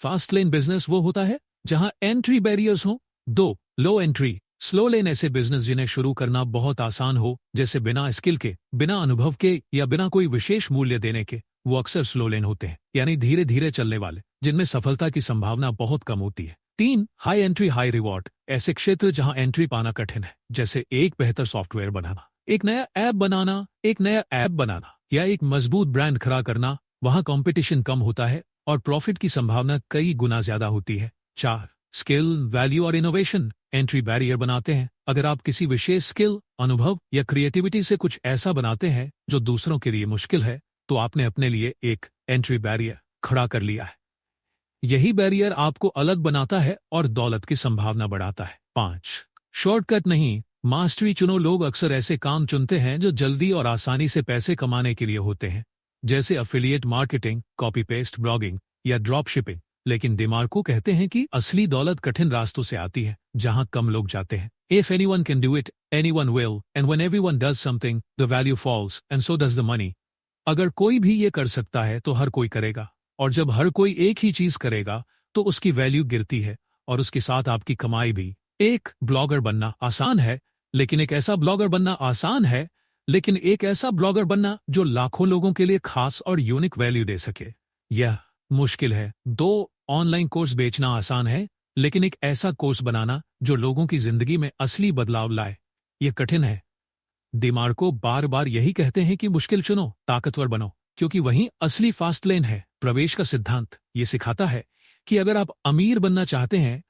फास्ट लेन बिजनेस वो होता है जहां एंट्री बैरियर्स हो। 2, लो एंट्री, स्लो लेन। ऐसे बिजनेस जिन्हें शुरू करना बहुत आसान हो, जैसे बिना स्किल के, बिना अनुभव के या बिना कोई विशेष मूल्य देने के, वो अक्सर स्लो लेन होते हैं, यानी धीरे धीरे चलने वाले, जिनमें सफलता की संभावना बहुत कम होती है। 3, हाई एंट्री हाई रिवॉर्ड। ऐसे क्षेत्र जहां एंट्री पाना कठिन है, जैसे एक बेहतर सॉफ्टवेयर बनाना, एक नया ऐप बनाना या एक मजबूत ब्रांड खड़ा करना, वहां कंपटीशन कम होता है और प्रॉफिट की संभावना कई गुना ज्यादा होती है। 4, स्किल, वैल्यू और इनोवेशन। एंट्री बैरियर बनाते हैं। अगर आप किसी विशेष स्किल, अनुभव या क्रिएटिविटी से कुछ ऐसा बनाते हैं जो दूसरों के लिए मुश्किल है, तो आपने अपने लिए एक एंट्री बैरियर खड़ा कर लिया है। यही बैरियर आपको अलग बनाता है और दौलत की संभावना बढ़ाता है। 5, शॉर्टकट नहीं, मास्टरी चुनो। लोग अक्सर ऐसे काम चुनते हैं जो जल्दी और आसानी से पैसे कमाने के लिए होते हैं, जैसे affiliate marketing, copy paste blogging या ड्रॉप शिपिंग। लेकिन डेमार्को कहते हैं कि असली दौलत कठिन रास्तों से आती है, जहां कम लोग जाते हैं। If anyone can do it, anyone will, and when everyone does something, the value falls, and so does the money. अगर कोई भी ये कर सकता है तो हर कोई करेगा, और जब हर कोई एक ही चीज करेगा तो उसकी वैल्यू गिरती है और उसके साथ आपकी कमाई भी। एक ब्लॉगर बनना आसान है, लेकिन एक ऐसा ब्लॉगर बनना जो लाखों लोगों के लिए खास और यूनिक वैल्यू दे सके, यह मुश्किल है। 2, ऑनलाइन कोर्स बेचना आसान है, लेकिन एक ऐसा कोर्स बनाना जो लोगों की जिंदगी में असली बदलाव लाए, यह कठिन है। डेमार्को बार बार यही कहते हैं कि मुश्किल चुनो, ताकतवर बनो, क्योंकि वहीं असली फास्ट लेन है। प्रवेश का सिद्धांत ये सिखाता है कि अगर आप अमीर बनना चाहते हैं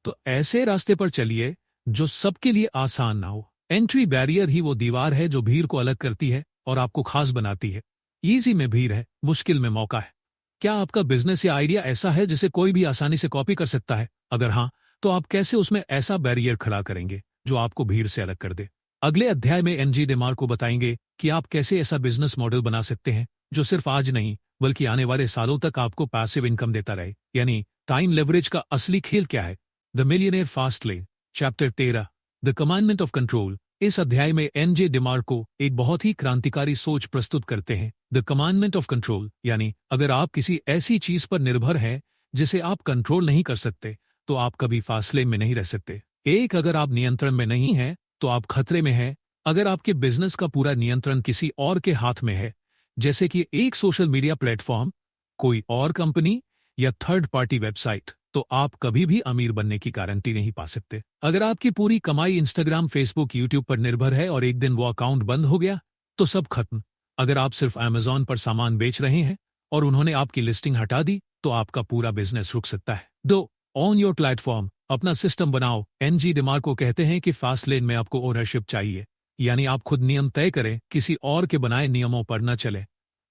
तो ऐसे रास्ते पर चलिए जो सबके लिए आसान ना हो। एंट्री बैरियर ही वो दीवार है जो भीड़ को अलग करती है और आपको खास बनाती है। इजी में भीड़ है, मुश्किल में मौका है। क्या आपका बिजनेस या आइडिया ऐसा है जिसे कोई भी आसानी से कॉपी कर सकता है? अगर हाँ, तो आप कैसे उसमें ऐसा बैरियर खड़ा करेंगे जो आपको भीड़ से अलग कर दे? अगले अध्याय में एनजी डेमार्को बताएंगे कि आप कैसे ऐसा बिजनेस मॉडल बना सकते हैं जो सिर्फ आज नहीं बल्कि आने वाले सालों तक आपको पैसिव इनकम देता रहे, यानी टाइम लेवरेज का असली खेल क्या है। The millionaire fast lane. Chapter 13, the commandment of control. इस अध्याय में एनजे डेमार्को एक बहुत ही क्रांतिकारी सोच प्रस्तुत करते हैं। द कमांडमेंट ऑफ कंट्रोल, यानी अगर आप किसी ऐसी चीज पर निर्भर हैं जिसे आप कंट्रोल नहीं कर सकते, तो आप कभी फासले में नहीं रह सकते। एक, अगर आप नियंत्रण में नहीं हैं तो आप खतरे में हैं। अगर आपके बिजनेस का पूरा नियंत्रण किसी और के हाथ में है, जैसे कि एक सोशल मीडिया प्लेटफॉर्म, कोई और कंपनी या थर्ड पार्टी वेबसाइट, तो आप कभी भी अमीर बनने की गारंटी नहीं पा सकते। अगर आपकी पूरी कमाई इंस्टाग्राम, फेसबुक, यूट्यूब पर निर्भर है और एक दिन वो अकाउंट बंद हो गया, तो सब खत्म। अगर आप सिर्फ अमेज़न पर सामान बेच रहे हैं और उन्होंने आपकी लिस्टिंग हटा दी, तो आपका पूरा बिजनेस रुक सकता है। 2, ऑन योर प्लेटफॉर्म। अपना सिस्टम बनाओ। एनजी डेमार्को कहते हैं कि फास्ट लेन में आपको ओनरशिप चाहिए, यानी आप खुद नियम तय करें, किसी और के बनाए नियमों पर न चले।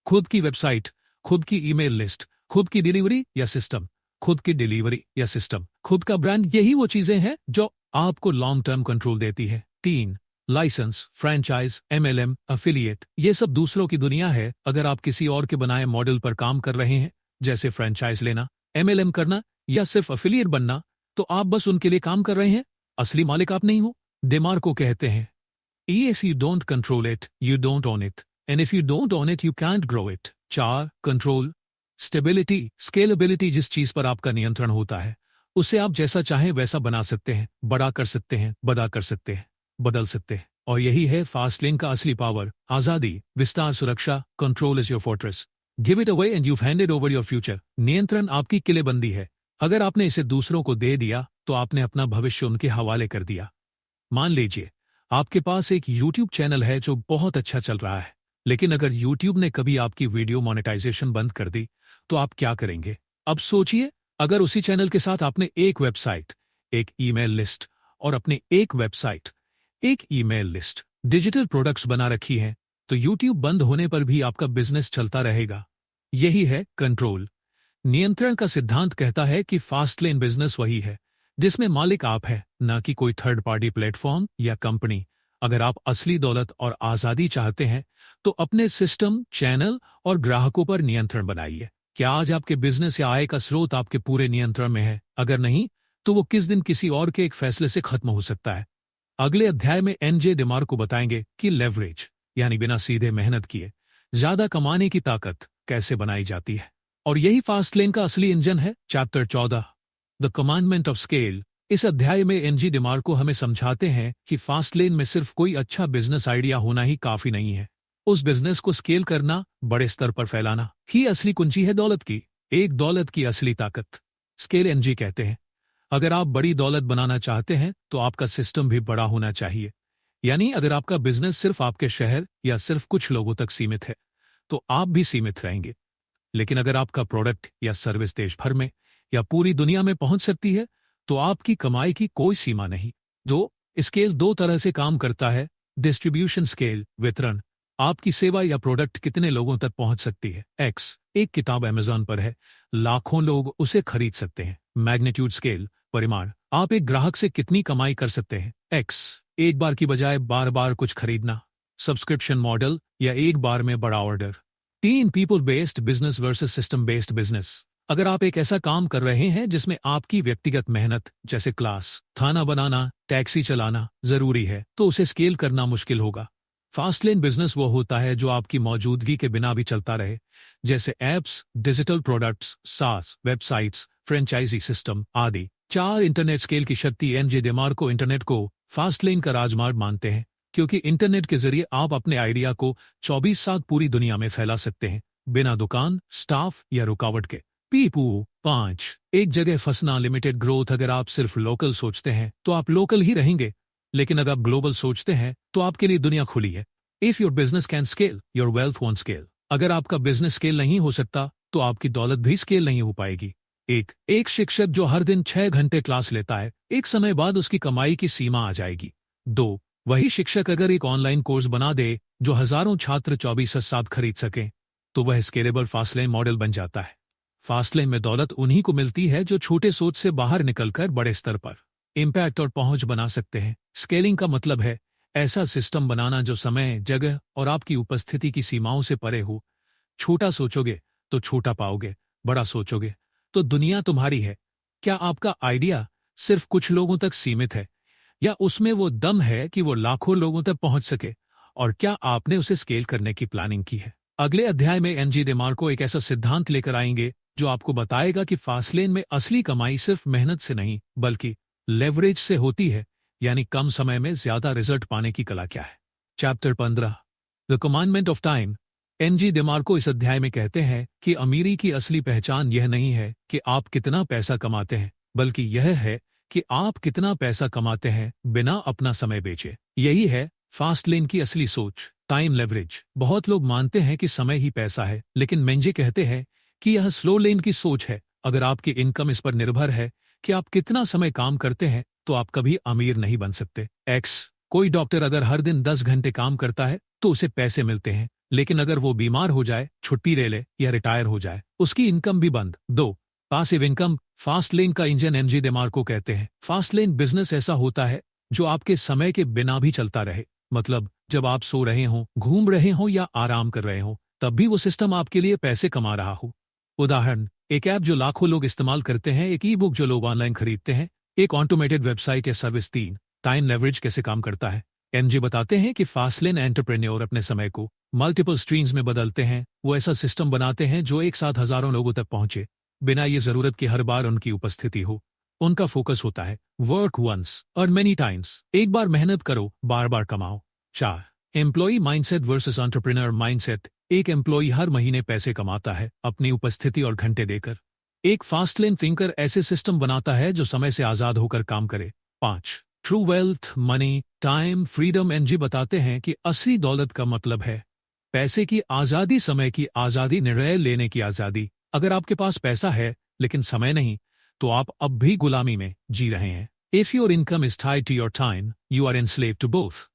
खुद की वेबसाइट, खुद की ईमेल लिस्ट, खुद की डिलीवरी या सिस्टम, खुद का ब्रांड, यही वो चीजें हैं जो आपको लॉन्ग टर्म कंट्रोल देती है। 3, लाइसेंस, फ्रेंचाइज, एमएलएम, अफिलिएट, ये सब दूसरों की दुनिया है। अगर आप किसी और के बनाए मॉडल पर काम कर रहे हैं, जैसे फ्रेंचाइज लेना, एमएलएम करना या सिर्फ अफिलिएट बनना, तो आप बस उनके लिए काम कर रहे हैं, असली मालिक आप नहीं हो। डेमार्को कहते हैं, If you don't control it, you don't own it. And if you don't own it, you can't grow it. 4, control, stability, scalability. जिस चीज पर आपका नियंत्रण होता है, उसे आप जैसा चाहें वैसा बना सकते हैं, बड़ा कर सकते हैं, बदल सकते हैं। और यही है फास्ट लेन का असली पावर। आजादी, विस्तार, सुरक्षा। Control is your fortress, give it away and you've handed over your future. नियंत्रण आपकी किलेबंदी है। अगर आपने इसे दूसरों को दे दिया, तो आपने अपना भविष्य उनके हवाले कर दिया। मान लीजिए आपके पास एक YouTube चैनल है जो बहुत अच्छा चल रहा है, लेकिन अगर YouTube ने कभी आपकी वीडियो मोनेटाइजेशन बंद कर दी तो आप क्या करेंगे? अब सोचिए, अगर उसी चैनल के साथ आपने एक वेबसाइट, एक ईमेल लिस्ट और अपने एक वेबसाइट, एक ईमेल लिस्ट, डिजिटल प्रोडक्ट्स बना रखी हैं, तो YouTube बंद होने पर भी आपका बिजनेस चलता रहेगा। यही है कंट्रोल। नियंत्रण का सिद्धांत कहता है कि फास्ट लेन बिजनेस वही है जिसमें मालिक आप है, न कि कोई थर्ड पार्टी प्लेटफॉर्म या कंपनी। अगर आप असली दौलत और आजादी चाहते हैं तो अपने सिस्टम, चैनल और ग्राहकों पर नियंत्रण बनाइए। क्या आज आपके बिजनेस या आय का स्रोत आपके पूरे नियंत्रण में है? अगर नहीं, तो वो किस दिन किसी और के एक फैसले से खत्म हो सकता है। अगले अध्याय में एनजे डेमार्को बताएंगे कि लेवरेज यानी बिना सीधे मेहनत किए ज्यादा कमाने की ताकत कैसे बनाई जाती है, और यही फास्ट लेन का असली इंजन है। Chapter 14, the commandment of scale. इस अध्याय में एनजी डेमार्को हमें समझाते हैं कि फास्ट लेन में सिर्फ कोई अच्छा बिजनेस आइडिया होना ही काफी नहीं है। उस बिजनेस को स्केल करना, बड़े स्तर पर फैलाना ही असली कुंजी है दौलत की। एक दौलत की असली ताकत स्केल एनजी कहते हैं। अगर आप बड़ी दौलत बनाना चाहते हैं तो आपका सिस्टम भी बड़ा होना चाहिए। यानी अगर आपका बिजनेस सिर्फ आपके शहर या सिर्फ कुछ लोगों तक सीमित है तो आप भी सीमित रहेंगे। लेकिन अगर आपका प्रोडक्ट या सर्विस देश भर में या पूरी दुनिया में पहुंच सकती है तो आपकी कमाई की कोई सीमा नहीं। स्केल दो तरह से काम करता है। डिस्ट्रीब्यूशन स्केल, वितरण, आपकी सेवा या प्रोडक्ट कितने लोगों तक पहुंच सकती है। एक किताब अमेज़न पर है, लाखों लोग उसे खरीद सकते हैं। मैग्नीट्यूड स्केल, परिमाण, आप एक ग्राहक से कितनी कमाई कर सकते हैं। एक बार की बजाय बार बार कुछ खरीदना। सब्सक्रिप्शन मॉडल या एक बार में बड़ा order. People based business versus system based business. अगर आप एक ऐसा काम कर रहे हैं जिसमें आपकी व्यक्तिगत मेहनत, जैसे क्लास, खाना बनाना, टैक्सी चलाना जरूरी है, तो उसे स्केल करना मुश्किल होगा। फास्ट लेन बिजनेस वो होता है जो आपकी मौजूदगी के बिना भी चलता रहे, जैसे एप्स, डिजिटल प्रोडक्ट्स, सास, वेबसाइट्स, फ्रेंचाइजी सिस्टम आदि। 4 इंटरनेट स्केल की शक्ति। एनजे डेमार्को इंटरनेट को फास्ट लेन का राजमार्ग मानते हैं, क्योंकि इंटरनेट के जरिए आप अपने आइडिया को 24/7 पूरी दुनिया में फैला सकते हैं, बिना दुकान, स्टाफ या रुकावट के। 5 एक जगह फंसना, लिमिटेड ग्रोथ। अगर आप सिर्फ लोकल सोचते हैं तो आप लोकल ही रहेंगे, लेकिन अगर आप ग्लोबल सोचते हैं तो आपके लिए दुनिया खुली है। If your business can scale, your wealth won't scale. अगर आपका बिजनेस स्केल नहीं हो सकता तो आपकी दौलत भी स्केल नहीं हो पाएगी। एक शिक्षक जो हर दिन 6 घंटे क्लास लेता है, एक समय बाद उसकी कमाई की सीमा आ जाएगी। वही शिक्षक अगर एक ऑनलाइन कोर्स बना दे जो हजारों छात्र 24/7 खरीद सकें, तो वह स्केलेबल फास्ट लेन मॉडल बन जाता है। फास्ट लेन में दौलत उन्हीं को मिलती है जो छोटे सोच से बाहर निकलकर बड़े स्तर पर इम्पैक्ट और पहुंच बना सकते हैं। स्केलिंग का मतलब है ऐसा सिस्टम बनाना जो समय, जगह और आपकी उपस्थिति की सीमाओं से परे हो। छोटा सोचोगे तो छोटा पाओगे, बड़ा सोचोगे तो दुनिया तुम्हारी है। क्या आपका आइडिया सिर्फ कुछ लोगों तक सीमित है, या उसमें वो दम है कि वो लाखों लोगों तक पहुंच सके, और क्या आपने उसे स्केल करने की प्लानिंग की है? अगले अध्याय में एनजी डेमार्को एक ऐसा सिद्धांत लेकर आएंगे जो आपको बताएगा कि फास्ट लेन में असली कमाई सिर्फ मेहनत से नहीं बल्कि लेवरेज से होती है, यानी कम समय में ज्यादा रिजल्ट पाने की कला क्या है। Chapter 15, the commandment of time. N G DeMarco इस अध्याय में कहते हैं कि अमीरी की असली पहचान यह नहीं है कि आप कितना पैसा कमाते हैं, बल्कि यह है कि आप कितना पैसा कमाते हैं बिना अपना समय बेचे। यही है फास्ट लेन की असली सोच, टाइम लेवरेज। बहुत लोग मानते हैं कि समय ही पैसा है, लेकिन मेंजे कहते हैं कि यह स्लो लेन की सोच है। अगर आपकी इनकम इस पर निर्भर है कि आप कितना समय काम करते हैं, तो आप कभी अमीर नहीं बन सकते। कोई डॉक्टर अगर हर दिन 10 घंटे काम करता है तो उसे पैसे मिलते हैं, लेकिन अगर वो बीमार हो जाए, छुट्टी ले ले या रिटायर हो जाए, उसकी इनकम भी बंद। पासिव इनकम, फास्ट लेन का इंजन। एनजी डेमार्को कहते हैं फास्ट लेन बिजनेस ऐसा होता है जो आपके समय के बिना भी चलता रहे। मतलब जब आप सो रहे हों, घूम रहे हों या आराम कर रहे हों, तब भी वो सिस्टम आपके लिए पैसे कमा रहा हो। उदाहरण, एक ऐप जो लाखों लोग इस्तेमाल करते हैं, एक ई बुक जो लोग ऑनलाइन खरीदते हैं, एक ऑटोमेटेड वेबसाइट या सर्विस। टाइम लेवरेज कैसे काम करता है। एनजी बताते हैं कि फास्ट लेन एंटरप्रेन्योर अपने समय को मल्टीपल स्ट्रीम्स में बदलते हैं। वो ऐसा सिस्टम बनाते हैं जो एक साथ हजारों लोगों तक पहुंचे, बिना ये जरूरत कि हर बार उनकी उपस्थिति हो। उनका फोकस होता है वर्क वंस और मेनी टाइम्स। एक बार मेहनत करो, बार बार कमाओ। 4 employee mindset versus entrepreneur mindset. एक एम्प्लॉई हर महीने पैसे कमाता है अपनी उपस्थिति और घंटे देकर। एक फास्ट लेन थिंकर ऐसे सिस्टम बनाता है जो समय से आजाद होकर काम करे। 5 true wealth, money, time, freedom NG बताते हैं कि असली दौलत का मतलब है पैसे की आजादी, समय की आजादी, निर्णय लेने की आजादी। अगर आपके पास पैसा है लेकिन समय नहीं, तो आप अब भी गुलामी में जी रहे हैं। If your income is tied to your time, you are enslave to both.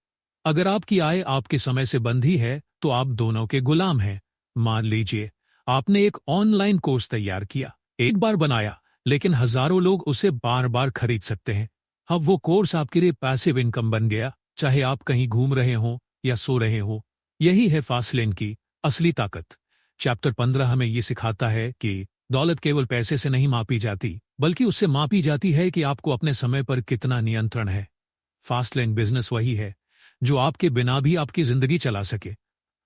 अगर आपकी आय आपके समय से बंधी है तो आप दोनों के गुलाम हैं। मान लीजिए आपने एक ऑनलाइन कोर्स तैयार किया, एक बार बनाया, लेकिन हजारों लोग उसे बार बार खरीद सकते हैं। अब वो कोर्स आपके लिए पैसिव इनकम बन गया, चाहे आप कहीं घूम रहे हो या सो रहे हो। यही है फास्टलेन की असली ताकत। चैप्टर 15 हमें ये सिखाता है कि दौलत केवल पैसे से नहीं मापी जाती, बल्कि उससे मापी जाती है कि आपको अपने समय पर कितना नियंत्रण है। फास्टलेन बिजनेस वही है जो आपके बिना भी आपकी जिंदगी चला सके।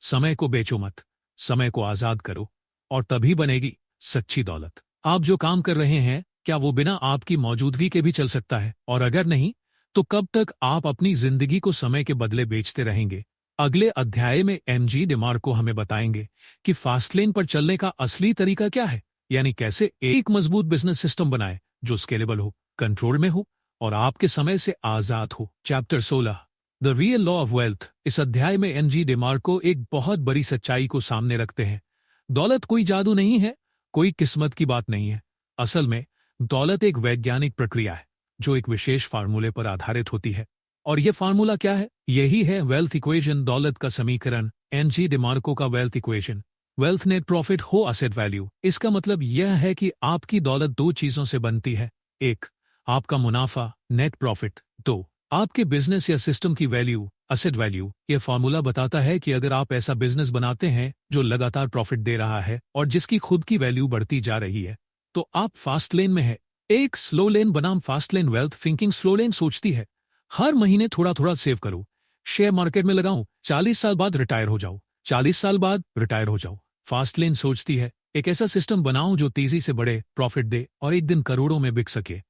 समय को बेचो मत, समय को आजाद करो, और तभी बनेगी सच्ची दौलत। आप जो काम कर रहे हैं, क्या वो बिना आपकी मौजूदगी के भी चल सकता है? और अगर नहीं, तो कब तक आप अपनी जिंदगी को समय के बदले बेचते रहेंगे? अगले अध्याय में एमजी डेमार्को हमें बताएंगे कि फास्टलेन पर चलने का असली तरीका क्या है, यानी कैसे एक मजबूत बिजनेस सिस्टम बनाए जो स्केलेबल हो, कंट्रोल में हो और आपके समय से आजाद हो। Chapter 16 the real law of wealth. इस अध्याय में एनजी डेमार्को एक बहुत बड़ी सच्चाई को सामने रखते हैं। दौलत कोई जादू नहीं है, कोई किस्मत की बात नहीं है। असल में दौलत एक वैज्ञानिक प्रक्रिया है जो एक विशेष फार्मूले पर आधारित होती है। और यह फार्मूला क्या है? यही है वेल्थ इक्वेशन, दौलत का समीकरण। एनजी डेमार्को का wealth equation, wealth net profit हो असेट वैल्यू। इसका मतलब यह है कि आपकी दौलत दो चीजों से बनती है। एक, आपका मुनाफा नेट प्रॉफिट। दो, आपके बिजनेस या सिस्टम की वैल्यू असेट वैल्यू। यह फार्मूला बताता है कि अगर आप ऐसा बिजनेस बनाते हैं जो लगातार प्रॉफिट दे रहा है और जिसकी खुद की वैल्यू बढ़ती जा रही है, तो आप फास्ट लेन में है। एक स्लो लेन बनाम fast lane. Wealth thinking slow लेन सोचती है हर महीने थोड़ा थोड़ा सेव करो, शेयर मार्केट में लगाऊं, 40 साल बाद रिटायर हो जाओ, 40 साल बाद रिटायर हो जाओ। फास्ट लेन सोचती है एक ऐसा सिस्टम बनाऊं जो तेजी से बढ़े, प्रॉफिट दे और एक दिन करोड़ों में बिक सके।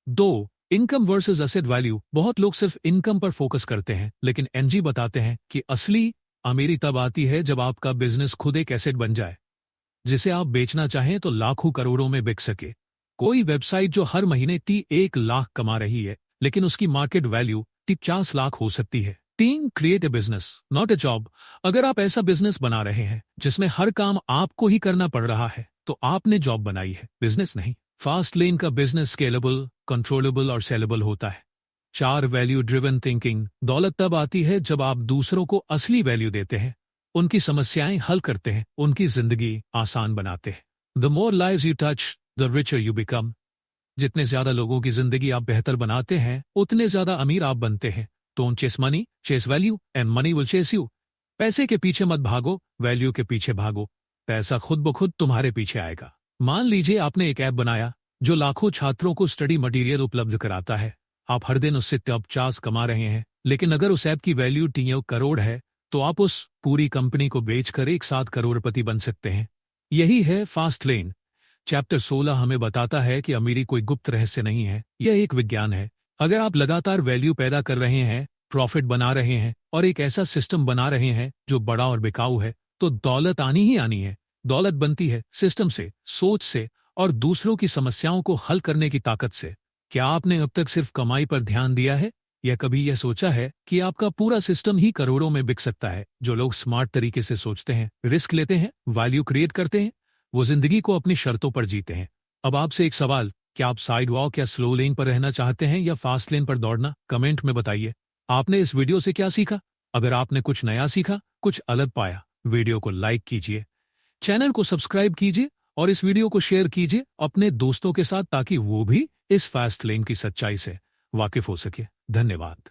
दो, इनकम वर्सेस असेट वैल्यू। बहुत लोग सिर्फ इनकम पर फोकस करते हैं, लेकिन एनजी बताते हैं कि असली अमीरी तब आती है जब आपका बिजनेस खुद एक एसेट बन जाए जिसे आप बेचना चाहें तो लाखों करोड़ों में बिक सके। कोई वेबसाइट जो हर महीने 1 लाख कमा रही है, लेकिन उसकी मार्केट वैल्यू 50 लाख हो सकती है। 3, create a business not a job. अगर आप ऐसा बिजनेस बना रहे हैं जिसमें हर काम आपको ही करना पड़ रहा है, तो आपने जॉब बनाई है, बिजनेस नहीं। फास्ट लेन का बिजनेस स्केलेबल, कंट्रोलेबल और सेलेबल होता है। 4, वैल्यू ड्रिवन थिंकिंग। दौलत तब आती है जब आप दूसरों को असली वैल्यू देते हैं, उनकी समस्याएं हल करते हैं, उनकी जिंदगी आसान बनाते हैं। The more lives you touch, the richer you become. जितने ज्यादा लोगों की जिंदगी आप बेहतर बनाते हैं, उतने ज्यादा अमीर आप बनते हैं। Don't chase money, chase value and money will chase you. पैसे के पीछे मत भागो, वैल्यू के पीछे भागो। पैसा खुद ब खुद तुम्हारे पीछे आएगा। मान लीजिए आपने एक ऐप बनाया जो लाखों छात्रों को स्टडी मटेरियल उपलब्ध कराता है। आप हर दिन उससे 50 कमा रहे हैं, लेकिन अगर उस ऐप की वैल्यू 3 करोड़ है, तो आप उस पूरी कंपनी को बेचकर एक साथ करोड़पति बन सकते हैं। यही है फास्ट लेन। चैप्टर 16 हमें बताता है कि अमीरी कोई गुप्त रहस्य नहीं है, यह एक विज्ञान है। अगर आप लगातार वैल्यू पैदा कर रहे हैं, प्रॉफिट बना रहे हैं और एक ऐसा सिस्टम बना रहे हैं जो बड़ा और बिकाऊ है, तो दौलत आनी ही आनी है। दौलत बनती है सिस्टम से, सोच से और दूसरों की समस्याओं को हल करने की ताकत से। क्या आपने अब तक सिर्फ कमाई पर ध्यान दिया है, या कभी यह सोचा है कि आपका पूरा सिस्टम ही करोड़ों में बिक सकता है? जो लोग स्मार्ट तरीके से सोचते हैं, रिस्क लेते हैं, वैल्यू क्रिएट करते हैं, वो जिंदगी को अपनी शर्तों पर जीते हैं। अब आपसे एक सवाल, क्या आप साइड वॉक या स्लो लेन पर रहना चाहते हैं या फास्ट लेन पर दौड़ना? कमेंट में बताइए। आपने इस वीडियो से क्या सीखा? अगर आपने कुछ नया सीखा, कुछ अलग पाया, वीडियो को लाइक कीजिए, चैनल को सब्सक्राइब कीजिए और इस वीडियो को शेयर कीजिए अपने दोस्तों के साथ, ताकि वो भी इस फास्ट लेन की सच्चाई से वाकिफ हो सके। धन्यवाद।